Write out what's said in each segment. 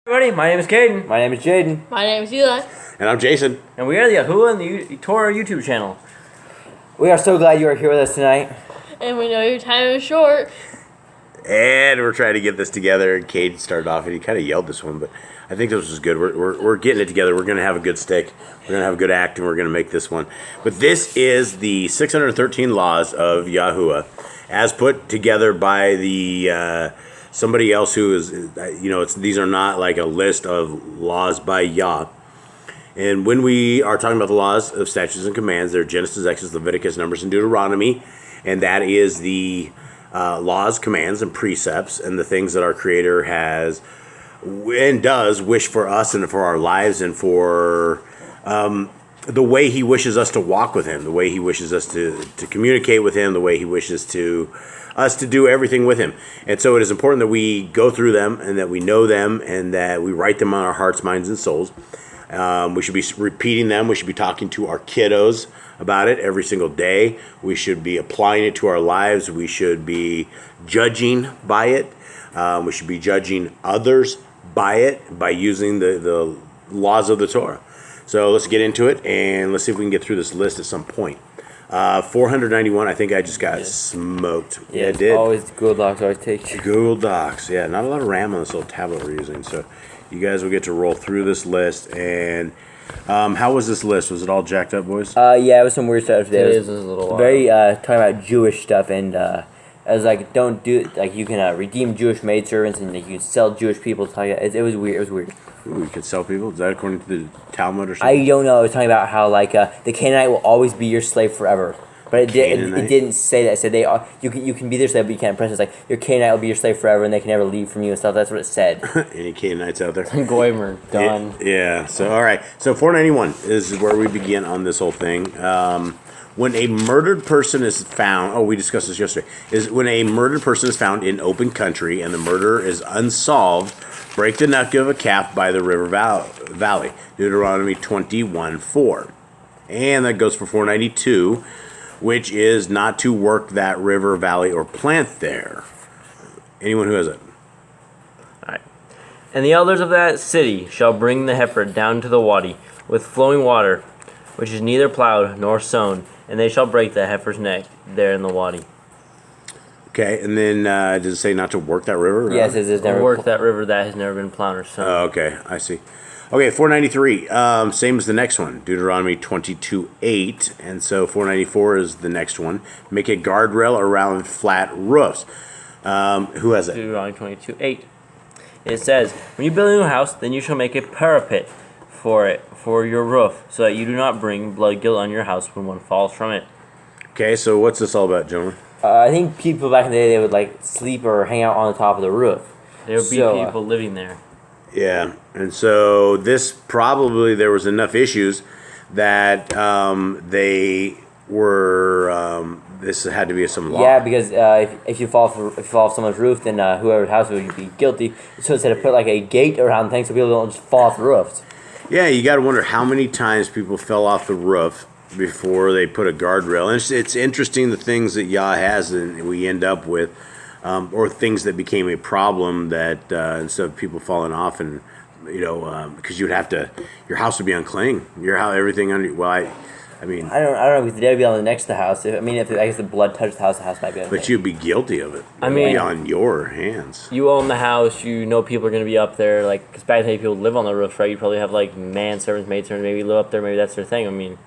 Everybody, my name is Caden. My name is Jaden. My name is Eli. And I'm Jason. And we are the YHWH and the Torah YouTube channel. We are so glad you are here with us tonight. And we know your time is short. And we're trying to get this together. And Caden started off and he kind of yelled this one, but I think this was good. We're getting it together. We're going to have a good stick. We're going to have a good act, and we're going to make this one. But this is the 613 laws of YHWH, as put together by the somebody else who is, these are not like a list of laws by Yah. And when we are talking about the laws of statutes and commands, they're Genesis, Exodus, Leviticus, Numbers, and Deuteronomy. And that is the laws, commands, and precepts, and the things that our Creator has and does wish for us and for our lives and for the way He wishes us to walk with Him, the way He wishes us to communicate with Him, the way He wishes us to do everything with Him. And so it is important that we go through them and that we know them and that we write them on our hearts, minds, and souls. We should be repeating them. We should be talking to our kiddos about it every single day. We should be applying it to our lives. We should be judging by it. We should be judging others by it, by using the laws of the Torah. So let's get into it, and let's see if we can get through this list at some point. 491, I think I just got smoked. Yeah, I did. Always Google Docs always take you. Google Docs, yeah. Not a lot of RAM on this little tablet we're using, so you guys will get to roll through this list. And how was this list? Was it all jacked up, boys? Yeah, it was some weird stuff today. It is a little very talking about Jewish stuff, and I was like, don't do like you can redeem Jewish maidservants and like, you can sell Jewish people. It was weird. It was weird. Ooh, you could sell people? Is that according to the Talmud or something? I don't know. It was talking about how like the Canaanite will always be your slave forever. But it didn't say that. It said you can be their slave, but you can't oppress. It's like your Canaanite will be your slave forever, and they can never leave from you and stuff. That's what it said. Any Canaanites out there? Goymer, done. Yeah. So, all right. So 491 is where we begin on this whole thing. When a murdered person is found, we discussed this yesterday, is when a murdered person is found in open country and the murder is unsolved, break the neck of a calf by the river valley. Deuteronomy 21:4. And that goes for 492, which is not to work that river, valley, or plant there. Anyone who has it? Alright. And the elders of that city shall bring the heifer down to the wadi with flowing water, which is neither plowed nor sown, and they shall break the heifer's neck there in the wadi. Okay, and then does it say not to work that river? Yes, it says never work that river that has never been plowed or sown. Oh, okay, I see. Okay, 493, same as the next one, Deuteronomy 22:8, and so 494 is the next one. Make a guardrail around flat roofs. Who has it? Deuteronomy 22:8. It says, when you build a new house, then you shall make a parapet for your roof, so that you do not bring blood guilt on your house when one falls from it. Okay, so what's this all about, gentlemen? I think people back in the day, they would like sleep or hang out on the top of the roof. There would be people living there. Yeah, and so this probably there was enough issues that they were. This had to be some law. Yeah, because if you fall off someone's roof, then whoever's house would be guilty. So instead of put like a gate around things so people don't just fall off the roofs. Yeah, you got to wonder how many times people fell off the roof before they put a guardrail. And it's interesting the things that Yah has and we end up with. Or things that became a problem that instead of people falling off and, because you'd have to, your house would be unclean. Your house, everything under, I mean. I don't know, because the dead would be on the next to the house. I guess the blood touched the house might be okay. But you'd be guilty of it. I mean. It'd be on your hands. You own the house, you know people are going to be up there, like, because back then people live on the roof, right? You probably have, like, manservants, maidservants, maybe live up there, maybe that's their thing, I mean.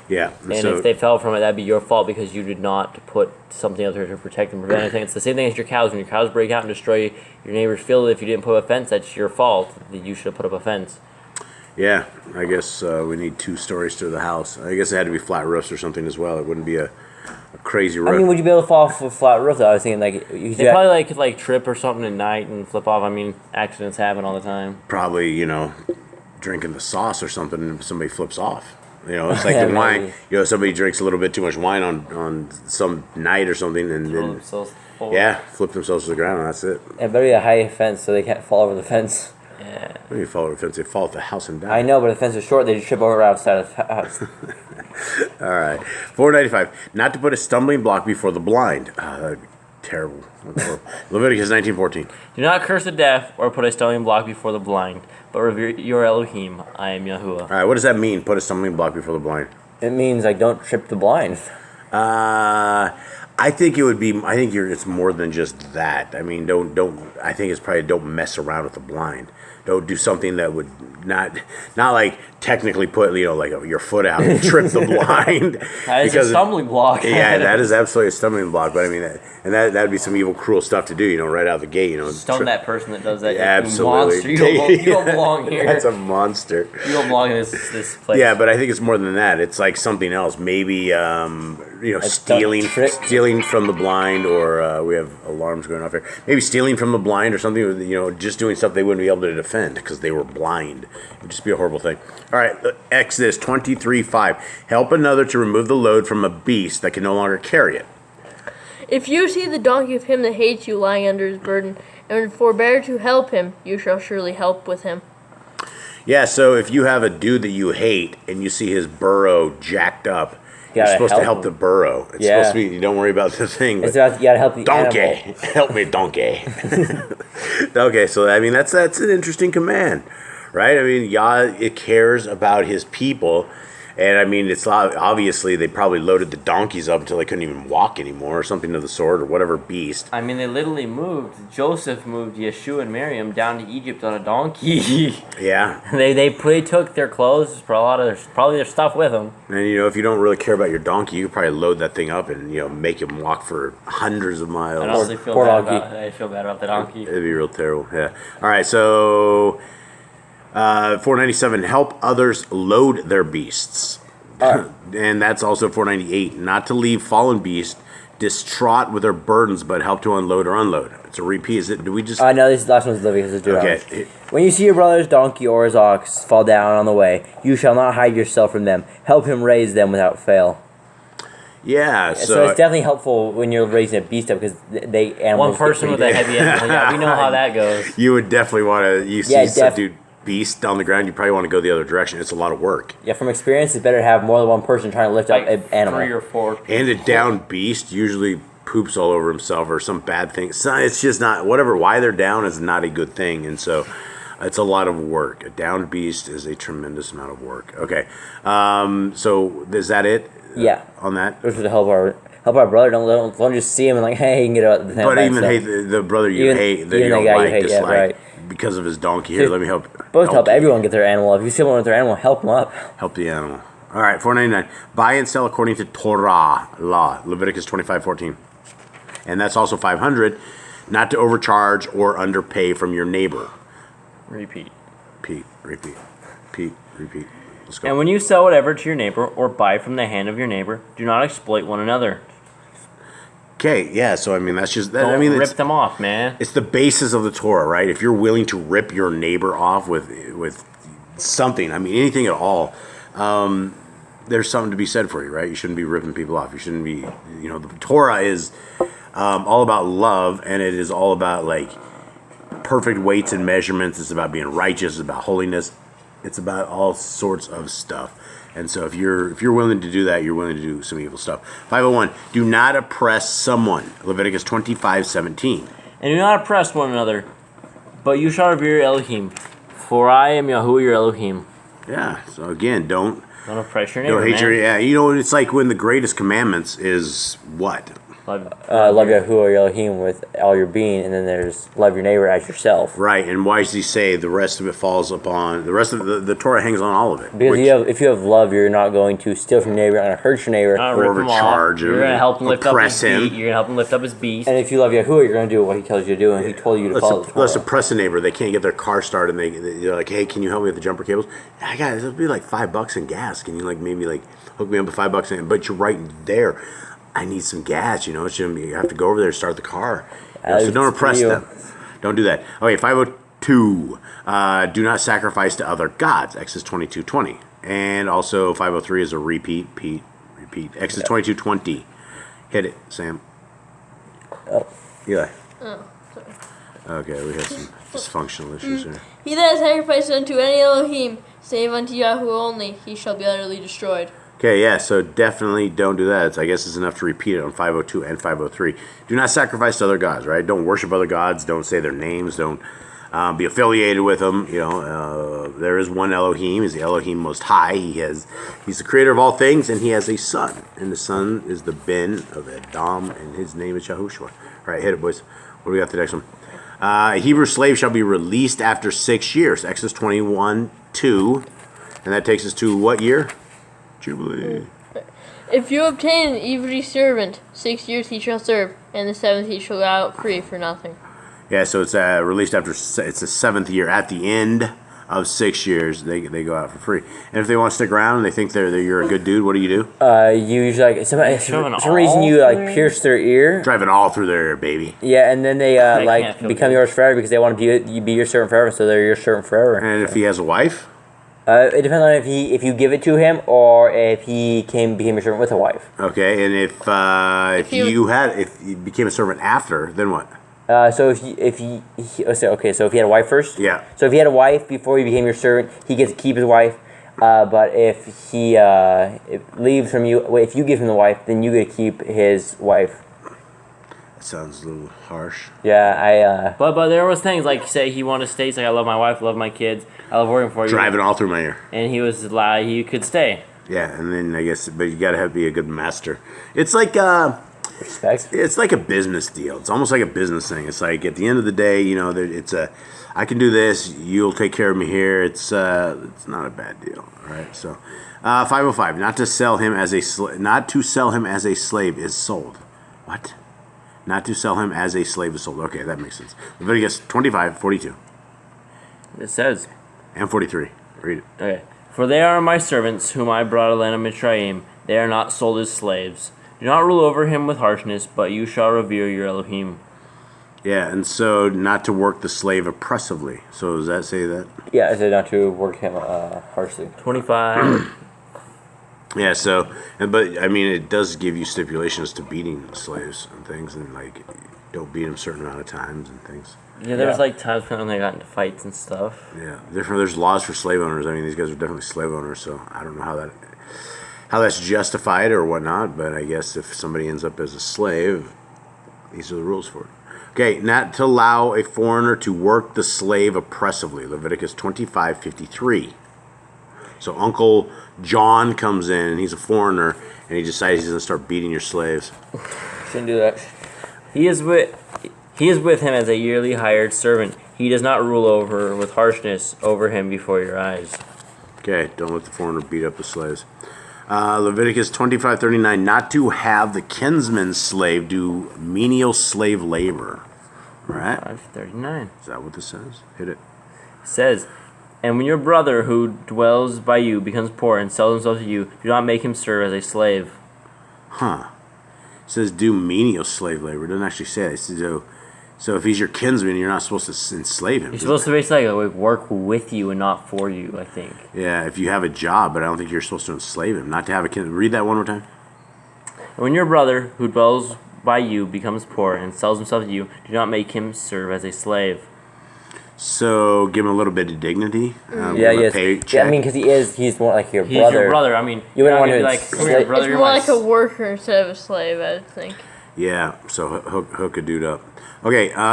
Yeah. And if they fell from it, that'd be your fault because you did not put something out there to protect and prevent anything. It's the same thing as your cows. When your cows break out and destroy your neighbor's field, if you didn't put up a fence, that's your fault. You should have put up a fence. Yeah, I guess we need 2 stories to the house. I guess it had to be flat roofs or something as well. It wouldn't be a crazy roof. I mean, would you be able to fall off a flat roof, though? I was thinking, like... They probably could trip or something at night and flip off. I mean, accidents happen all the time. Probably, drinking the sauce or something and somebody flips off. It's like Yeah, the wine. maybe. Somebody drinks a little bit too much wine on some night or something, and then flip themselves to the ground, and that's it. It better be a high fence so they can't fall over the fence. Yeah. When you fall over the fence, they fall off the house and die. I know, but the fence is short. They just trip over outside of the house. All right. 495. Not to put a stumbling block before the blind. Terrible. Leviticus 19:14. Do not curse the deaf or put a stumbling block before the blind, but revere your Elohim. I am Yahuwah. All right, what does that mean? Put a stumbling block before the blind. It means like don't trip the blind. I think it would be. I think it's more than just that. I mean, don't. I think it's probably don't mess around with the blind. Don't do something that would not like technically put like your foot out and trip the blind. That is a stumbling block. Yeah, that is absolutely a stumbling block. But I mean, that'd be some evil, cruel stuff to do. Right out the gate. Stone that person that does that. Yeah, absolutely. You don't belong here. That's a monster. You don't belong in this place. Yeah, but I think it's more than that. It's like something else. Maybe stealing from the blind, or we have alarms going off here. Maybe stealing from the blind or something. Just doing stuff they wouldn't be able to defend because they were blind. It would just be a horrible thing. All right, Exodus 23:5. Help another to remove the load from a beast that can no longer carry it. If you see the donkey of him that hates you lying under his burden, and forbear to help him, you shall surely help with him. Yeah, so if you have a dude that you hate and you see his burrow jacked up, you're supposed to help the burrow. It's supposed to be, you don't worry about the thing. It's about, you gotta help the donkey. Animal. Help me, donkey. Okay, so I mean that's an interesting command, right? I mean, Yah, it cares about his people. And I mean, it's obviously they probably loaded the donkeys up until they couldn't even walk anymore, or something of the sort, or whatever beast. I mean, they literally moved. Joseph moved Yeshua and Miriam down to Egypt on a donkey. Yeah. They took their clothes, probably their stuff with them. And if you don't really care about your donkey, you could probably load that thing up and make him walk for hundreds of miles. I honestly feel bad about the donkey. It'd be real terrible. Yeah. All right. So. 497, help others load their beasts. And that's also 498, not to leave fallen beasts distraught with their burdens, but help to unload or unload. It's a repeat. Is it? Do we just? No, this last one's Leviticus. Okay. When you see your brother's donkey or his ox fall down on the way, you shall not hide yourself from them. Help him raise them without fail. Yeah, so it's definitely helpful when you're raising a beast up because animals. One person with a heavy animal. Yeah, we know how that goes. You would definitely want to. You see some dude beast on the ground, you probably want to go the other direction. It's a lot of work. Yeah, from experience, it's better to have more than one person trying to lift up an animal. 3 or 4 people. And a down beast usually poops all over himself or some bad thing. It's just not, why they're down is not a good thing. And so it's a lot of work. A down beast is a tremendous amount of work. Okay. So is that it? Yeah. On that? Which would help our brother. Don't just see him and hey, he can get out the thing. But even hate the brother you hate, that you don't like, dislike. Yeah, right. Because of his donkey. Here, let me help. Both help everyone get their animal up. If you see someone with their animal, help them up. Help the animal. All right, 499. Buy and sell according to Torah law, Leviticus 25:14, and that's also 500. Not to overcharge or underpay from your neighbor. Repeat. Repeat. Let's go. And when you sell whatever to your neighbor or buy from the hand of your neighbor, do not exploit one another. Okay, yeah, so I mean, that's just... Don't rip them off, man. It's the basis of the Torah, right? If you're willing to rip your neighbor off with something, I mean, anything at all, there's something to be said for you, right? You shouldn't be ripping people off. You shouldn't be... the Torah is all about love, and it is all about, perfect weights and measurements. It's about being righteous. It's about holiness. It's about all sorts of stuff. And so if you're willing to do that, you're willing to do some evil stuff. 501, do not oppress someone. Leviticus 25:17. And do not oppress one another, but you shall revere your Elohim, for I am Yahuwah your Elohim. Yeah, so again, don't oppress your neighbor, don't hate your, it's like when the greatest commandments is what? Love Yahuwah your Elohim with all your being, and then there's love your neighbor as yourself. Right, and why does he say the rest of it falls upon, the rest of the Torah hangs on all of it? Because if you have love, you're not going to steal from your neighbor, you're not going to hurt your neighbor, or overcharge him. You're going to help him lift up his beast. You're going to help him lift up his beast. And if you love Yahuwah, you're going to do what he tells you to do, and he told you to follow the Torah. Let's oppress a neighbor. They can't get their car started, and they're like, hey, can you help me with the jumper cables? I got it. It'll be like $5 in gas. Can you maybe hook me up with $5? But you're right there. I need some gas, you have to go over there and start the car. So don't oppress them. Don't do that. Okay, 502. Do not sacrifice to other gods. Exodus 22:20. And also 503 is a repeat. Exodus 22:20. Hit it, Sam. Oh. Eli. Oh, sorry. Okay, we have some dysfunctional issues here. He that sacrifices unto any Elohim, save unto Yahweh only, he shall be utterly destroyed. Okay, yeah, so definitely don't do that. I guess it's enough to repeat it on 502 and 503. Do not sacrifice to other gods, right? Don't worship other gods. Don't say their names. Don't be affiliated with them. There is one Elohim. He's the Elohim Most High. He's the creator of all things, and he has a son. And the son is the Ben of Adam, and his name is Yahushua. All right, hit it, boys. What do we got the next one? A Hebrew slave shall be released after 6 years. Exodus 21:2. And that takes us to what year? Jubilee. If you obtain an Ivri servant, 6 years he shall serve, and the 7th he shall go out free for nothing. Yeah, so it's released after it's the 7th year. At the end of 6 years, they go out for free. And if they want to stick around and they think you're a good dude, what do? You usually for some reason you pierce their ear. Drive it all through their ear, baby. Yeah, and then they become yours forever because they want to be your servant forever, so they're your servant forever. And if he has a wife? It depends on if you give it to him or if he became your servant with a wife. Okay, and if he became a servant after, then what? So if he had a wife first. Yeah. So if he had a wife before he became your servant, he gets to keep his wife. But if he leaves from you, if you give him the wife, then you get to keep his wife. That sounds a little harsh. Yeah, But there was things like, say he wanted to stay. He's like, I love my wife, love my kids, I love working for you. Drive it all through my ear. And he could stay. Yeah, and then I guess, but you gotta be a good master. It's like respect. It's like a business deal. It's almost like a business thing. It's like at the end of the day, I can do this. You'll take care of me here. It's not a bad deal. All right. So, 505. Not to sell him as a slave is sold. What? Not to sell him as a slave is sold. Okay, that makes sense. Leviticus 25:42. It says. And 43. Read it. Okay. For they are my servants, whom I brought out of the land of Mitzrayim. They are not sold as slaves. Do not rule over him with harshness, but you shall revere your Elohim. Yeah, and so not to work the slave oppressively. So does that say that? Yeah, I said not to work him harshly. 25. Yeah, but I mean, it does give you stipulations to beating slaves and things, and like, don't beat them a certain amount of times and things. Yeah, there was like times when they got into fights and stuff. Yeah, there's laws for slave owners. I mean, these guys are definitely slave owners, so I don't know how that's justified or whatnot, but I guess if somebody ends up as a slave, these are the rules for it. Okay, not to allow a foreigner to work the slave oppressively. Leviticus 25:53. So Uncle John comes in, and he's a foreigner, and he decides he's going to start beating your slaves. Shouldn't do that. He is with him as a yearly hired servant. He does not rule with harshness over him before your eyes. Okay, don't let the foreigner beat up the slaves. Leviticus 25:39, not to have the kinsman's slave do menial slave labor. Right? 539. Is that what this says? Hit it. It says, and when your brother who dwells by you becomes poor and sells himself to you, do not make him serve as a slave. Huh. It says do menial slave labor. It doesn't actually say that. It says, so if he's your kinsman, you're not supposed to enslave him. You're supposed to basically work with you and not for you, I think. Yeah, if you have a job, but I don't think you're supposed to enslave him. Not to have a kinsman. Read that one more time. When your brother who dwells by you becomes poor and sells himself to you, do not make him serve as a slave. So give him a little bit of dignity. Yes. Yeah, I mean, because he's more like your brother. He's your brother. I mean, you wouldn't want to be like, come here, brother. It's more like a worker instead of a slave, I think. Yeah, so hook a dude up. Okay, where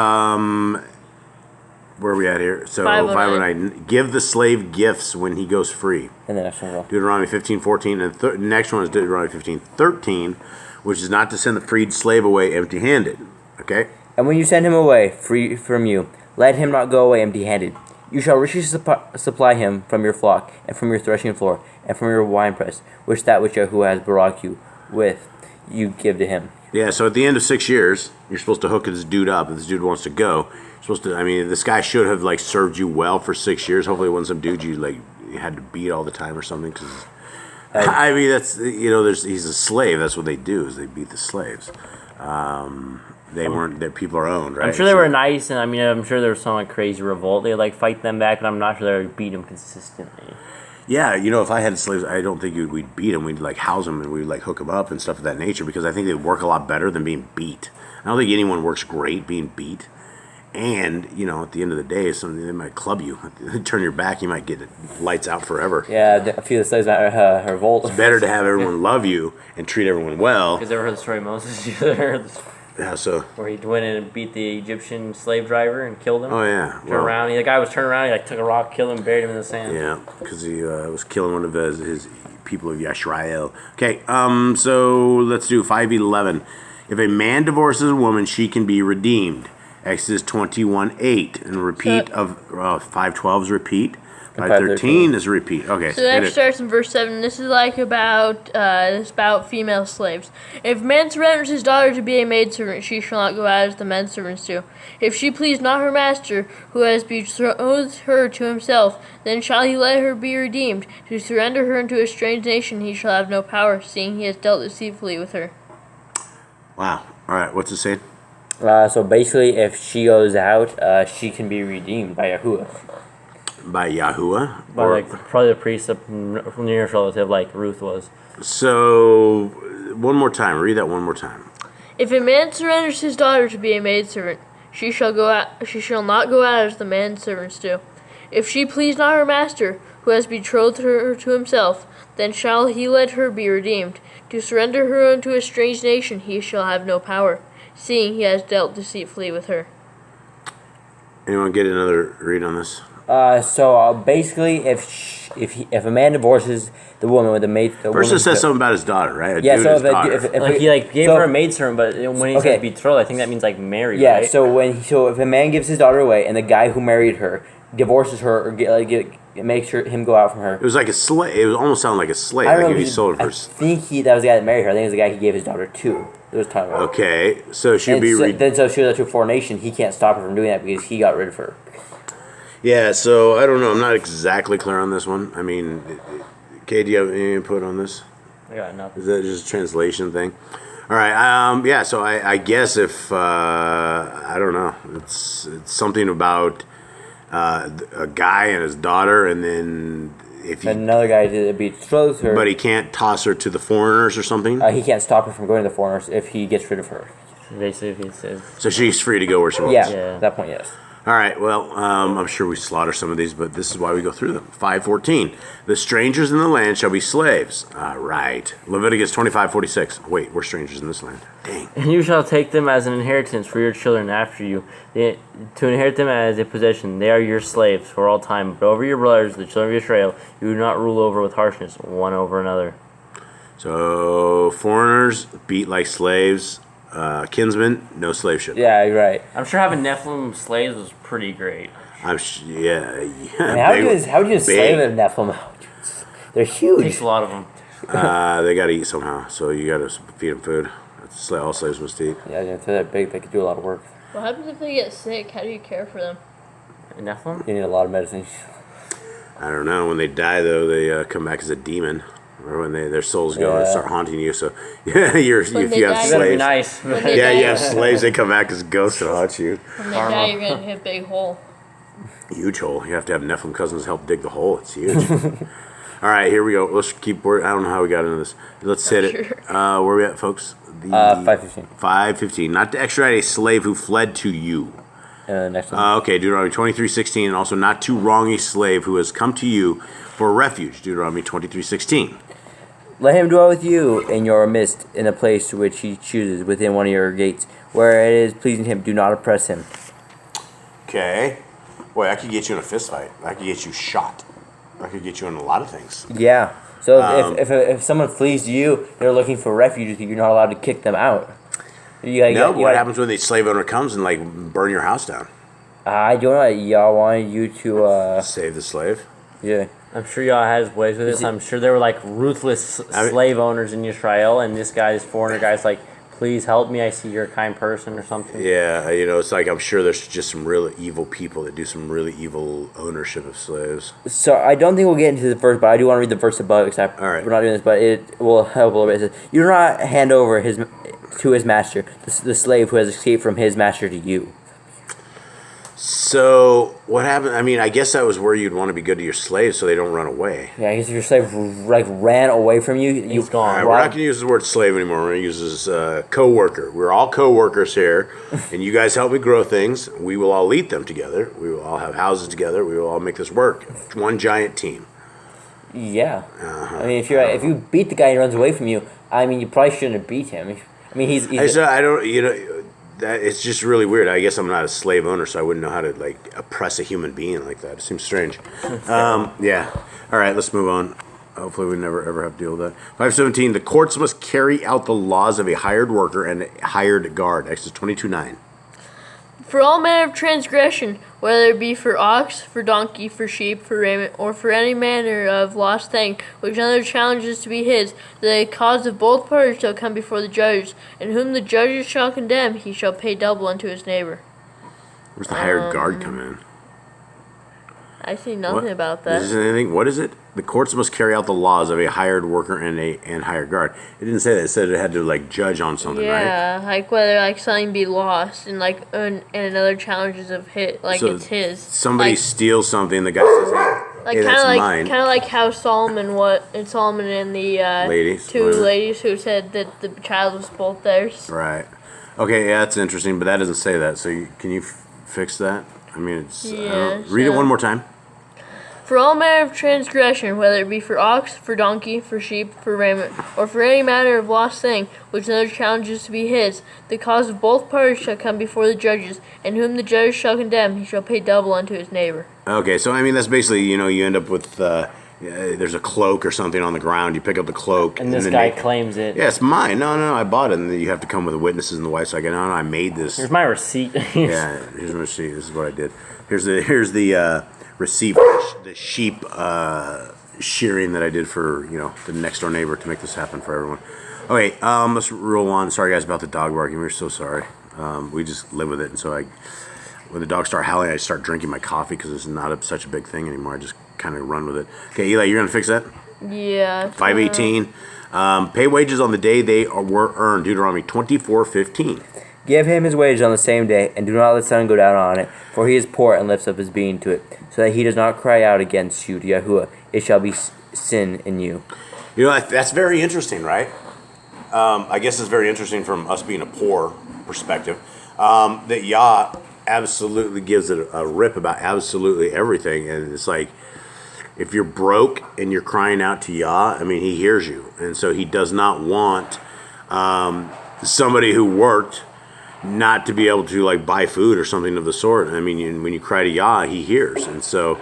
are we at here? So 509. Give the slave gifts when he goes free. And the next one. Deuteronomy 15:14, and the next one is Deuteronomy 15:13, which is not to send the freed slave away empty-handed. Okay. And when you send him away free from you, let him not go away empty-handed. You shall richly supply him from your flock, and from your threshing floor, and from your winepress, which Yahuwah has barak you with, you give to him. Yeah, so at the end of 6 years, you're supposed to hook this dude up. If this dude wants to go, you're supposed to. I mean, this guy should have served you well for 6 years. Hopefully, it wasn't some dude you had to beat all the time or something. Because I mean, that's he's a slave. That's what they do is they beat the slaves. They weren't. Their people are owned, right? I'm sure they were nice, and I mean, I'm sure there was some crazy revolt. They fight them back, and I'm not sure they would beat them consistently. Yeah, if I had slaves, I don't think we'd beat them. We'd house them and we'd hook them up and stuff of that nature because I think they'd work a lot better than being beat. I don't think anyone works great being beat. And, at the end of the day, they might club you. Turn your back, you might get lights out forever. Yeah, a few of the slaves might revolt. It's better to have everyone love you and treat everyone well. Because ever heard the story of Moses either? Yeah, so. Where he went in and beat the Egyptian slave driver and killed him. Oh, yeah. Turned around. The guy was turned around. He took a rock, killed him, buried him in the sand. Yeah, because he was killing one of his people of Yisrael. Okay, so let's do 5:11. If a man divorces a woman, she can be redeemed. Exodus 21:8, and repeat of 5:12 is repeat. 5:13 is a repeat. Okay, so that starts in verse 7. This is about female slaves. If a man surrenders his daughter to be a maidservant, she shall not go out as the menservants do. If she please not her master, who has betrothed her to himself, then shall he let her be redeemed. To surrender her into a strange nation, he shall have no power, seeing he has dealt deceitfully with her. Wow. All right, what's it saying? So basically, if she goes out, she can be redeemed by Yahuwah. By Yahuwah? By probably the priest from the nearest relative, like Ruth was. So, one more time. Read that one more time. If a man surrenders his daughter to be a maidservant, she shall not go out as the manservants do. If she please not her master, who has betrothed her to himself, then shall he let her be redeemed. To surrender her unto a strange nation, he shall have no power, seeing he has dealt deceitfully with her. Anyone get another read on this? So basically, if a man divorces the woman with a maid, First it says something about his daughter, right? Yeah, so if he gave her a maidservant, but when he says betrothed, I think that means married. Yeah, right? so if a man gives his daughter away and the guy who married her divorces her or makes him go out from her, it was like a slave. It almost sounded like a slave. I don't know. He sold her. I think that was the guy that married her. I think it was the guy he gave his daughter to. It was talking about. Okay, so she'd be. So if she was to a foreign nation, he can't stop her from doing that because he got rid of her. Yeah, so I don't know. I'm not exactly clear on this one. I mean, Kay, do you have any input on this? I got nothing. Is that just a translation thing? All right. Yeah. So I guess if I don't know, it's something about a guy and his daughter, and then if another guy betroths her, but he can't toss her to the foreigners or something. He can't stop her from going to the foreigners if he gets rid of her. Basically, he says. So she's free to go where she wants. Yeah, at that point, yes. All right, well, I'm sure we slaughter some of these, but this is why we go through them. 5:14, the strangers in the land shall be slaves. All right. Leviticus 25:46. Wait, we're strangers in this land. Dang. And you shall take them as an inheritance for your children after you, to inherit them as a possession. They are your slaves for all time. But over your brothers, the children of Israel, you do not rule over with harshness, one over another. So, foreigners beat like slaves. Kinsmen, no slave ship. Yeah, you're right. I'm sure having Nephilim slaves was pretty great. Yeah. I mean, how would you slave a Nephilim? They're huge. It takes a lot of them. They gotta eat somehow, so you gotta feed them food. That's all slaves must eat. Yeah, if they're that big, they could do a lot of work. What happens if they get sick? How do you care for them? Nephilim? You need a lot of medicine. I don't know. When they die, though, they come back as a demon. Or when their souls go and start haunting you. So, yeah, if you have slaves. That'd be nice. You have slaves, they come back as ghosts and haunt you. When they die, you're going to hit a big hole. Huge hole. You have to have Nephilim cousins help dig the hole. It's huge. All right, here we go. Let's keep. I don't know how we got into this. Let's hit it. Where are we at, folks? 5:15. 5:15. Not to extradite a slave who fled to you. Next one. Okay, Deuteronomy 23:16, and also not to wrong a slave who has come to you for refuge. Deuteronomy 23:16. Let him dwell with you in your midst, in a place which he chooses, within one of your gates, where it is pleasing him. Do not oppress him. Okay. Boy, I could get you in a fist fight. I could get you shot. I could get you in a lot of things. Yeah. So if someone flees to you, they're looking for refuge. You're not allowed to kick them out. What happens when the slave owner comes and burn your house down? I don't know. Y'all wanted you to save the slave. Yeah. I'm sure y'all has ways with this. I'm sure there were ruthless slave owners in Israel, and this foreigner guy's like, please help me. I see you're a kind person or something. Yeah, it's like I'm sure there's just some really evil people that do some really evil ownership of slaves. So I don't think we'll get into the verse, but I do want to read the verse above. Except all right. We're not doing this, but it will help a little bit. It says, you do not hand over to his master, the slave who has escaped from his master to you. So what happened? I mean, I guess that was where you'd want to be good to your slaves so they don't run away. Yeah, I guess if your slave ran away from you, He's gone. All right, we're not going to use the word slave anymore. We're going to use this co-worker. We're all co-workers here, and you guys help me grow things. We will all eat them together. We will all have houses together. We will all make this work. One giant team. Yeah. I mean, if you beat the guy and he runs away from you, I mean, you probably shouldn't have beat him. I mean, I don't. That it's just really weird. I guess I'm not a slave owner, so I wouldn't know how to like oppress a human being like that. It seems strange. Yeah. All right, let's move on. Hopefully, we never ever have to deal with that. 517. The courts must carry out the laws of a hired worker and a hired guard. Exodus 22:9. For all manner of transgression, whether it be for ox, for donkey, for sheep, for raiment, or for any manner of lost thing, which another challenges to be his, the cause of both parties shall come before the judges, and whom the judges shall condemn, he shall pay double unto his neighbor. Where's the hired guard come in? I see nothing about that. Is there anything? What is it? The courts must carry out the laws of a hired worker and hired guard. It didn't say that. It said it had to like judge on something, right? Yeah, like whether like something be lost and like and another challenges of hit like So it's his. Somebody like, steals something. The guy says, "Hey, that's mine." kind of like how Solomon and the Ladies, two whatever. ladies who said that the child was both theirs. Right. Okay, yeah, that's interesting, but that doesn't say that. So can you fix that? I mean, it's. I don't, read it one more time. For all manner of transgression, whether it be for ox, for donkey, for sheep, for raiment, or for any manner of lost thing, which another challenges to be his, the cause of both parties shall come before the judges, and whom the judges shall condemn, he shall pay double unto his neighbor. Okay, so I mean, that's basically, you end up with, there's a cloak or something on the ground, you pick up the cloak. and this guy claims it. Yeah, it's mine. No, I bought it. And then you have to come with the witnesses and the wife. So I go, no, I made this. Here's my receipt. Yeah, here's my receipt. This is what I did. Here's the receipt, the sheep shearing that I did for the next door neighbor to make this happen for everyone. Okay, let's roll on. Sorry guys about the dog barking. We're so sorry. We just live with it, and so when the dogs start howling, I start drinking my coffee because it's not such a big thing anymore. I just kind of run with it. Okay, Eli, you're gonna fix that. Yeah. 518. Pay wages on the day they were earned. Deuteronomy 24:15. Give him his wages on the same day, and do not let the sun go down on it, for he is poor and lifts up his being to it, so that he does not cry out against you to Yahuwah. It shall be sin in you. That's very interesting, right? I guess it's very interesting from us being a poor perspective, that Yah absolutely gives it a rip about absolutely everything, and it's like, if you're broke and you're crying out to Yah, I mean, he hears you, and so he does not want somebody who worked not to be able to like buy food or something of the sort. I mean, when you cry to Yah, he hears, and so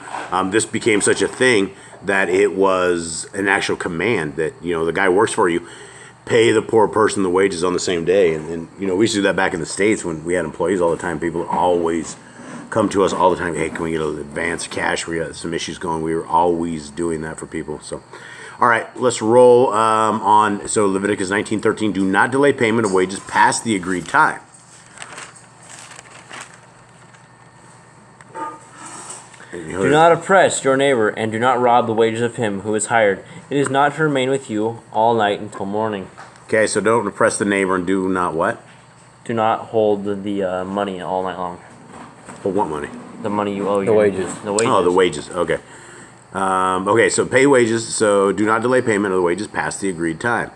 this became such a thing that it was an actual command that the guy works for you, pay the poor person the wages on the same day, and we used to do that back in the States when we had employees all the time. People would always come to us all the time. Hey, can we get an advance cash? We got some issues going. We were always doing that for people. So, all right, let's roll on. So Leviticus 19:13. Do not delay payment of wages past the agreed time. Do not oppress your neighbor, and do not rob the wages of him who is hired. It is not to remain with you all night until morning. Okay, so don't oppress the neighbor, and do not what? Do not hold the money all night long. But what money? The money you owe. The wages. The wages. Oh, the wages. Okay. Okay, so pay wages. So do not delay payment of the wages past the agreed time.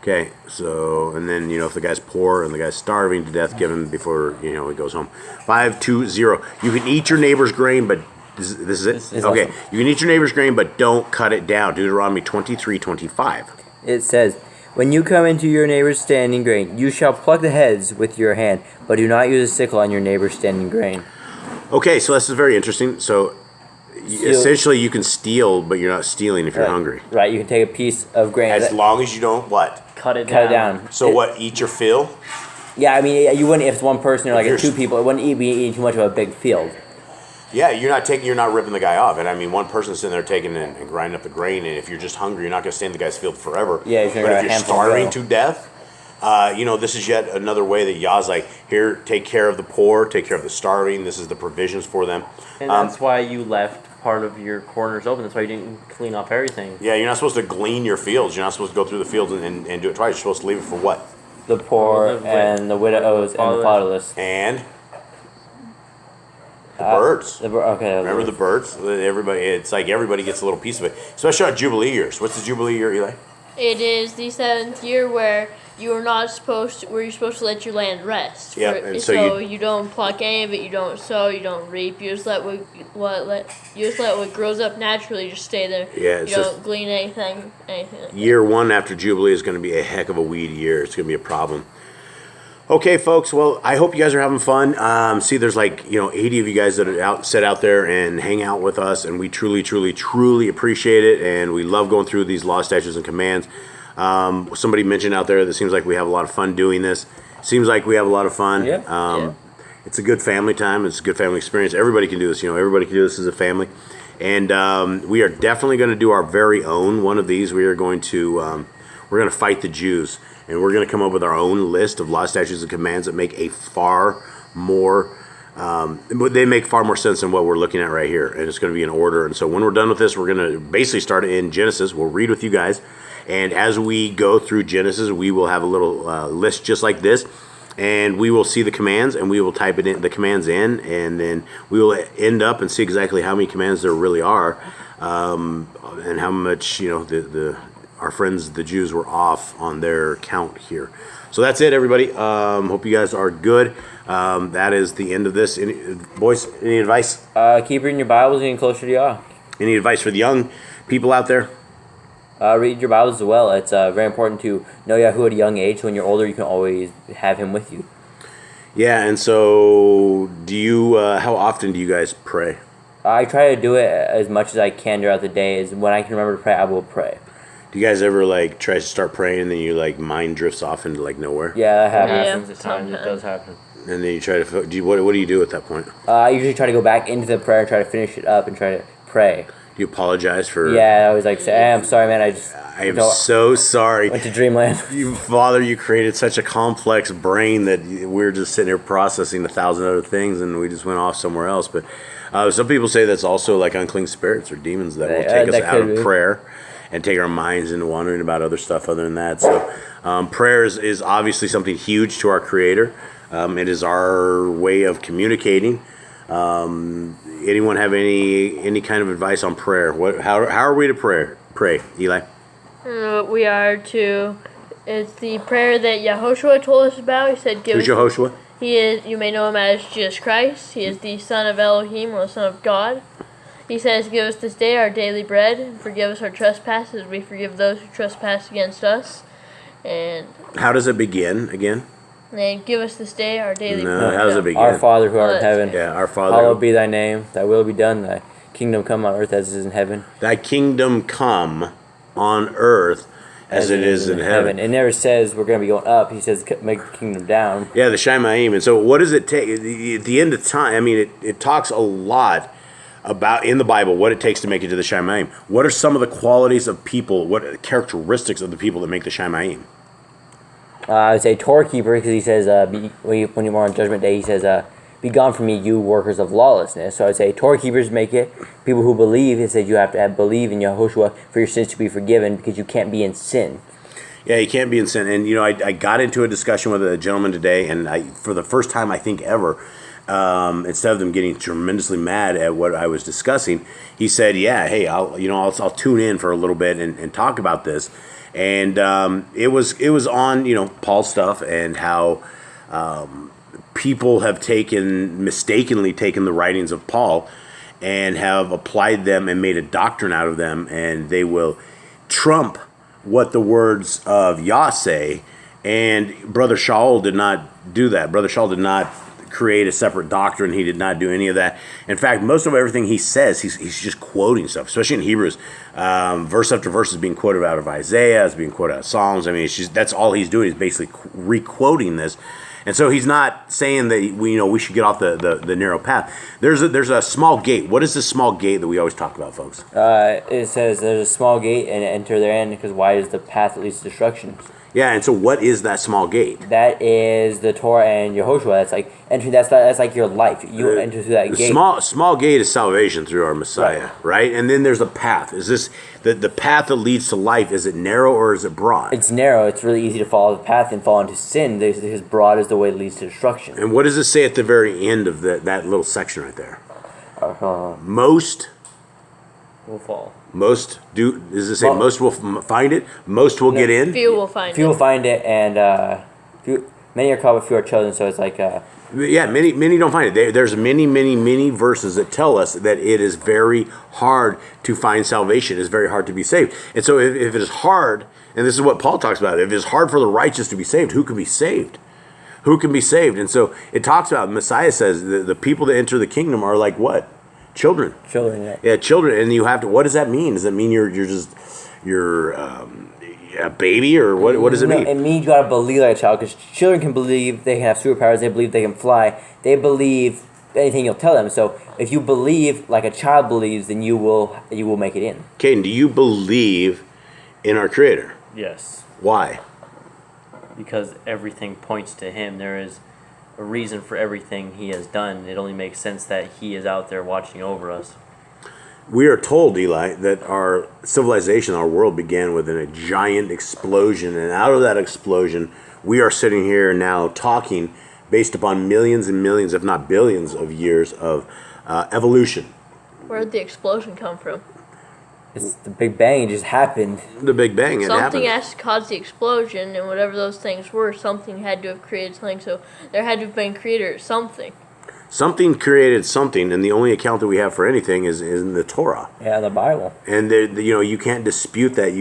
Okay, so, and then, if the guy's poor and the guy's starving to death, give him before, he goes home. 520. You can eat your neighbor's grain, but this is it? This is okay, awesome. You can eat your neighbor's grain, but don't cut it down. Deuteronomy 23:25. It says, when you come into your neighbor's standing grain, you shall pluck the heads with your hand, but do not use a sickle on your neighbor's standing grain. Okay, so this is very interesting. So, essentially, you can steal, but you're not stealing if you're hungry. Right, you can take a piece of grain. As long as you don't what? Cut it Cut it down. So what? Eat your fill? Yeah, I mean, you wouldn't, if it's one person or like If it's two you're- people, it wouldn't be eating too much of a big field. Yeah, you're not ripping the guy off. And I mean, one person's sitting there taking and grinding up the grain, and if you're just hungry, you're not going to stay in the guy's field forever. Yeah, he's gonna but grab if a you're handful starving of to death, this is yet another way that Yah's like, here, take care of the poor, take care of the starving. This is the provisions for them. And that's why you left part of your corners open. That's why you didn't clean up everything. Yeah, you're not supposed to glean your fields. You're not supposed to go through the fields and do it twice. You're supposed to leave it for what? The poor The and the widows and the fatherless. And birds. Okay. Remember the birds? It's like everybody gets a little piece of it. Especially on Jubilee years. What's the Jubilee year, Eli? It is the 7th year where you're supposed to let your land rest. Yeah, and so you don't pluck any of it, you don't sow, you don't reap, you just let what grows up naturally just stay there. Yeah, you don't glean anything. Year 1 after Jubilee is going to be a heck of a weed year. It's going to be a problem. Okay, folks. Well, I hope you guys are having fun. See, there's 80 of you guys that are sit out there and hang out with us, and we truly, truly, truly appreciate it, and we love going through these law, statutes, and commands. Somebody mentioned out there that seems like we have a lot of fun doing this. Seems like we have a lot of fun. Yeah. It's a good family time. It's a good family experience. Everybody can do this. Everybody can do this as a family. And we are definitely going to do our very own one of these. We are going to we're going to fight the Jews. And we're going to come up with our own list of law, statutes, and commands that make a far more they make far more sense than what we're looking at right here. And it's going to be in order. And so when we're done with this, we're going to basically start in Genesis. We'll read with you guys. And as we go through Genesis, we will have a little list just like this. And we will see the commands, and we will type the commands in. And then we will end up and see exactly how many commands there really are. And how much, our friends, the Jews, were off on their count here. So that's it, everybody. Hope you guys are good. That is the end of this. Boys, any advice? Keep reading your Bibles and getting closer to Yah. Any advice for the young people out there? Read your Bibles as well. It's very important to know Yahuwah at a young age. When you're older, you can always have him with you. Yeah, and so do you? How often do you guys pray? I try to do it as much as I can throughout the day. When I can remember to pray, I will pray. Do you guys ever try to start praying and then you mind drifts off into nowhere? Yeah, that happens. Yeah, At times. It does happen. And then you try to what do you do at that point? I usually try to go back into the prayer and try to finish it up and try to pray. Do you apologize for? Yeah, I always say, hey, I'm sorry, man. I am so sorry. Went to dreamland. Father, you created such a complex brain that we're just sitting here processing 1,000 other things, and we just went off somewhere else. But some people say that's also unclean spirits or demons that will take us out of prayer and take our minds into wondering about other stuff other than that. So prayer is obviously something huge to our Creator. It is our way of communicating. Anyone have any kind of advice on prayer? How are we to pray, Eli? We are to. It's the prayer that Yahushua told us about. He said, "Who's Yahushua?" He is. You may know him as Jesus Christ. He is the Son of Elohim, or the Son of God. He says, "Give us this day our daily bread, and forgive us our trespasses, as we forgive those who trespass against us." And how does it begin again? And give us this day our daily bread. No, how does it begin? Our Father who art in heaven. Yeah, our Father. Hallowed be thy name. Thy will be done. Thy kingdom come on earth as it is in heaven. Thy kingdom come on earth as it is in heaven. It never says we're going to be going up. He says make the kingdom down. Yeah, the Shemaim. And so what does it take? At the end of time, it talks a lot about in the Bible what it takes to make it to the Shemaim. What are some of the qualities of people, what are the characteristics of the people that make the Shemaim? I would say Torah keeper, because he says, when you're on Judgment Day, he says, be gone from me, you workers of lawlessness. So I would say Torah keepers make it. People who believe, it says you have to believe in Yahushua for your sins to be forgiven, because you can't be in sin. Yeah, you can't be in sin. And, I got into a discussion with a gentleman today, and for the first time, I think, ever, instead of them getting tremendously mad at what I was discussing, he said, yeah, hey, I'll tune in for a little bit and talk about this. And it was on Paul's stuff and how people have mistakenly taken the writings of Paul and have applied them and made a doctrine out of them, and they will trump what the words of Yah say. And Brother Shaul did not do that. Brother Shaul did not create a separate doctrine. He did not do any of that. In fact, most of everything he says, he's just quoting stuff, especially in Hebrews. Verse after verse is being quoted out of Isaiah, is being quoted out of Psalms. That's all he's doing is basically re-quoting this. And so he's not saying that we should get off the narrow path. There's a small gate. What is this small gate that we always talk about, folks? It says there's a small gate and enter therein, because wide is the path that leads to destruction. Yeah, and so what is that small gate? That is the Torah and Yahushua. That's like entering. That's like your life. You enter through that gate. Small gate is salvation through our Messiah, right? And then there's a path. Is this the path that leads to life? Is it narrow or is it broad? It's narrow. It's really easy to follow the path and fall into sin. Because broad is the way that leads to destruction. And what does it say at the very end of that little section right there? Most will fall. Does it say most will find it? Most will get in? Few will find Few it. will find it, and many are called, but few are chosen. So it's like Yeah, many don't find it. There's many verses that tell us that it is very hard to find salvation. It's very hard to be saved. And so if it is hard, and this is what Paul talks about, if it's hard for the righteous to be saved, who can be saved? Who can be saved? And so it talks about, Messiah says, the people that enter the kingdom are like what? Children. children. Yeah. Yeah, children. And you have to, what does that mean? Does that mean you're a baby, or what does it mean? It means you gotta believe like a child, because children can believe they can have superpowers. They believe they can fly. They believe anything you'll tell them. So if you believe like a child believes, then you will make it in. Caden, do you believe in our Creator? Yes, Why? because everything points to him. There is a reason for everything he has done. It only makes sense that he is out there watching over us. We are told, Eli, that our civilization, our world began with a giant explosion, and out of that explosion, we are sitting here now talking based upon millions and millions, if not billions, of years of evolution. Where did the explosion come from? It's the Big Bang. It just happened. The Big Bang, it Something happened. has to cause the explosion, and whatever those things were, something had to have created something. So there had to have been creator of something. Something created something, and the only account that we have for anything is in the Torah. Yeah, the Bible. And you can't dispute that.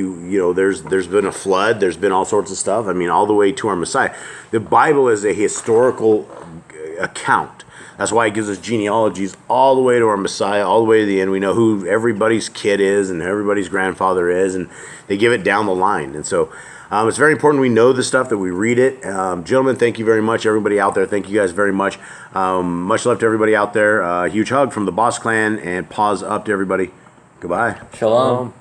There's been a flood. There's been all sorts of stuff. I mean, all the way to our Messiah. The Bible is a historical account. That's why it gives us genealogies all the way to our Messiah, all the way to the end. We know who everybody's kid is and everybody's grandfather is, and they give it down the line. And so it's very important we know the stuff, that we read it. Gentlemen, thank you very much. Everybody out there, thank you guys very much. Much love to everybody out there. Huge hug from the Boss Clan, and paws up to everybody. Goodbye. Shalom.